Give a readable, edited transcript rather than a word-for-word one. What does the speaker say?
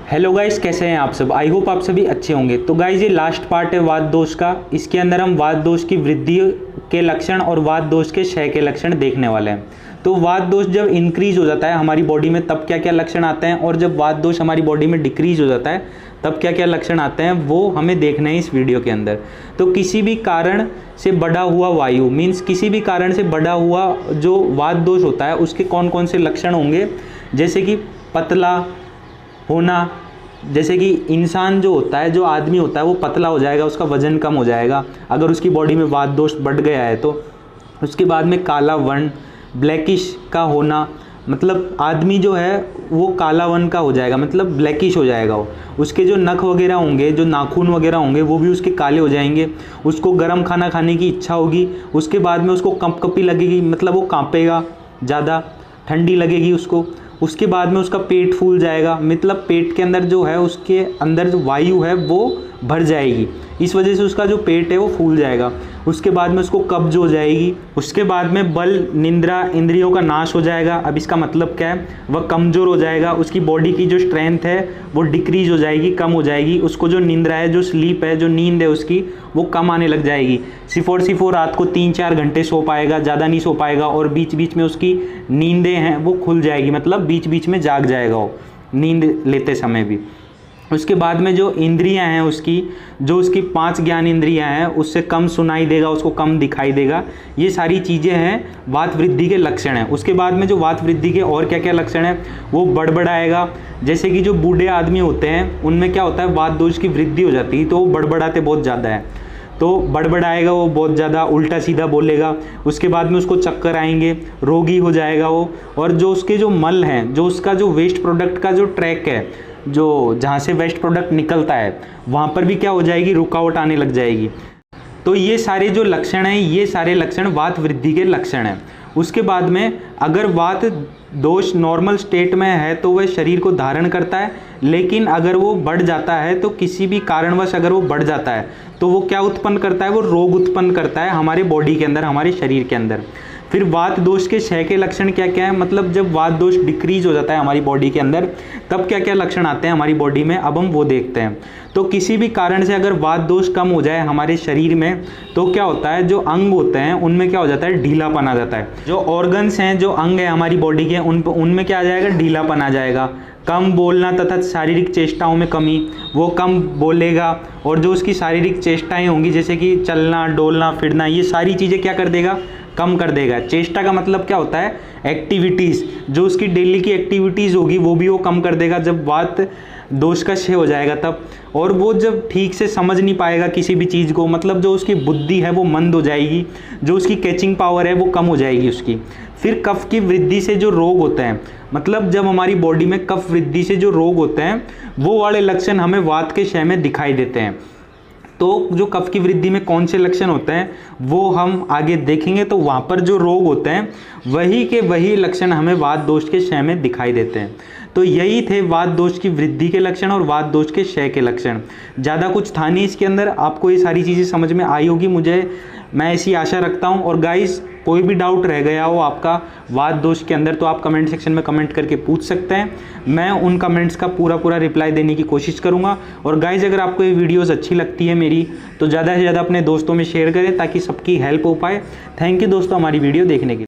Hello guys, कैसे हैं आप सब। आई होप आप सभी अच्छे होंगे। तो गाइस, ये लास्ट पार्ट है वात दोष का। इसके अंदर हम वात दोष की वृद्धि के लक्षण और वात दोष के क्षय के लक्षण देखने वाले हैं। तो वात दोष जब इंक्रीज हो जाता है हमारी बॉडी में तब क्या क्या लक्षण आते हैं, और जब वात दोष हमारी बॉडी में डिक्रीज हो जाता है तब क्या क्या लक्षण आते हैं, वो हमें देखना है इस वीडियो के अंदर। तो किसी भी कारण से बढ़ा हुआ वायु मीन्स किसी भी कारण से बढ़ा हुआ जो वात दोष होता है उसके कौन कौन से लक्षण होंगे, जैसे कि पतला होना। जैसे कि इंसान जो होता है, जो आदमी होता है, वो पतला हो जाएगा, उसका वजन कम हो जाएगा अगर उसकी बॉडी में वात दोष बढ़ गया है तो। उसके बाद में काला वर्ण, ब्लैकिश का होना, मतलब आदमी जो है वो काला वर्ण का हो जाएगा, मतलब ब्लैकिश हो जाएगा वो। उसके जो नख वगैरह होंगे, जो नाखून वगैरह होंगे, वो भी उसके काले हो जाएंगे। उसको गर्म खाना खाने की इच्छा होगी। उसके बाद में उसको कंपकपी लगेगी, मतलब वो कांपेगा ज़्यादा, ठंडी लगेगी उसको। उसके बाद में उसका पेट फूल जाएगा, मतलब पेट के अंदर जो है, उसके अंदर जो वायु है वो भर जाएगी, इस वजह से उसका जो पेट है वो फूल जाएगा। उसके बाद में उसको कब्ज हो जाएगी। उसके बाद में बल, निंद्रा, इंद्रियों का नाश हो जाएगा। अब इसका मतलब क्या है, वह कमज़ोर हो जाएगा। उसकी बॉडी की जो स्ट्रेंथ है वो डिक्रीज हो जाएगी, कम हो जाएगी। उसको जो निंद्रा है, जो स्लीप है, जो नींद है उसकी, वो कम आने लग जाएगी। सिर्फ और रात को 3-4 घंटे सो पाएगा, ज़्यादा नहीं सो पाएगा। और बीच बीच में उसकी नींदें हैं वो खुल जाएगी, मतलब बीच बीच में जाग जाएगा वो नींद लेते समय भी। उसके बाद में जो इंद्रियां हैं उसकी, जो उसकी 5 ज्ञान इंद्रियां हैं, उससे कम सुनाई देगा, उसको कम दिखाई देगा। ये सारी चीज़ें हैं वात वृद्धि के लक्षण हैं। उसके बाद में जो वात वृद्धि के और क्या क्या लक्षण हैं, वो बड़बड़ाएगा। जैसे कि जो बूढ़े आदमी होते हैं उनमें क्या होता है, वात दोष की वृद्धि हो जाती है तो वो बड़बड़ाते बहुत ज़्यादा है, तो बड़बड़ाएगा वो बहुत ज़्यादा, उल्टा सीधा बोलेगा। उसके बाद में उसको चक्कर आएंगे, रोगी हो जाएगा वो। और जो उसके जो मल हैं, जो उसका जो वेस्ट प्रोडक्ट का जो ट्रैक है, जो जहाँ से वेस्ट प्रोडक्ट निकलता है, वहाँ पर भी क्या हो जाएगी, रुकावट आने लग जाएगी। तो ये सारे जो लक्षण हैं, ये सारे लक्षण वात वृद्धि के लक्षण हैं। उसके बाद में अगर वात दोष नॉर्मल स्टेट में है तो वह शरीर को धारण करता है, लेकिन अगर वो बढ़ जाता है तो किसी भी कारणवश अगर वो बढ़ जाता है तो वो क्या उत्पन्न करता है, वो रोग उत्पन्न करता है हमारे बॉडी के अंदर, हमारे शरीर के अंदर। फिर वात दोष के क्षय के लक्षण क्या क्या है, मतलब जब वात दोष डिक्रीज हो जाता है हमारी बॉडी के अंदर तब क्या क्या लक्षण आते हैं हमारी बॉडी में, अब हम वो देखते हैं। तो किसी भी कारण से अगर वात दोष कम हो जाए हमारे शरीर में तो क्या होता है, जो अंग होते हैं उनमें क्या हो जाता है, ढीलापन आ जाता है। जो ऑर्गन्स हैं, जो अंग है हमारी बॉडी के, उनमें क्या आ जाएगा, ढीलापन आ जाएगा। कम बोलना तथा शारीरिक चेष्टाओं में कमी, वो कम बोलेगा। और जो उसकी शारीरिक चेष्टाएं होंगी, जैसे कि चलना, डोलना, फिरना, ये सारी चीज़ें क्या कर देगा, कम कर देगा। चेष्टा का मतलब क्या होता है, एक्टिविटीज़, जो उसकी डेली की एक्टिविटीज़ होगी वो भी वो कम कर देगा जब वात दोष का क्षय हो जाएगा तब। और वो जब ठीक से समझ नहीं पाएगा किसी भी चीज़ को, मतलब जो उसकी बुद्धि है वो मंद हो जाएगी, जो उसकी कैचिंग पावर है वो कम हो जाएगी उसकी। फिर कफ की वृद्धि से जो रोग होते हैं, मतलब जब हमारी बॉडी में कफ वृद्धि से जो रोग होते हैं वो वाले लक्षण हमें वात के क्षय में दिखाई देते हैं। तो जो कफ की वृद्धि में कौन से लक्षण होते हैं वो हम आगे देखेंगे। तो वहाँ पर जो रोग होते हैं वही के वही लक्षण हमें वात दोष के क्षय में दिखाई देते हैं। तो यही थे वात दोष की वृद्धि के लक्षण और वात दोष के क्षय के लक्षण। ज़्यादा कुछ था नहीं इसके अंदर, आपको ये सारी चीज़ें समझ में आई होगी, मैं ऐसी आशा रखता हूँ। और गाइस, कोई भी डाउट रह गया हो आपका वात दोष के अंदर तो आप कमेंट सेक्शन में कमेंट करके पूछ सकते हैं। मैं उन कमेंट्स का पूरा रिप्लाई देने की कोशिश करूंगा। और गाइस, अगर आपको ये वीडियोस अच्छी लगती है मेरी तो ज़्यादा से ज़्यादा अपने दोस्तों में शेयर करें ताकि सबकी हेल्प हो पाए। थैंक यू दोस्तों हमारी वीडियो देखने के लिए।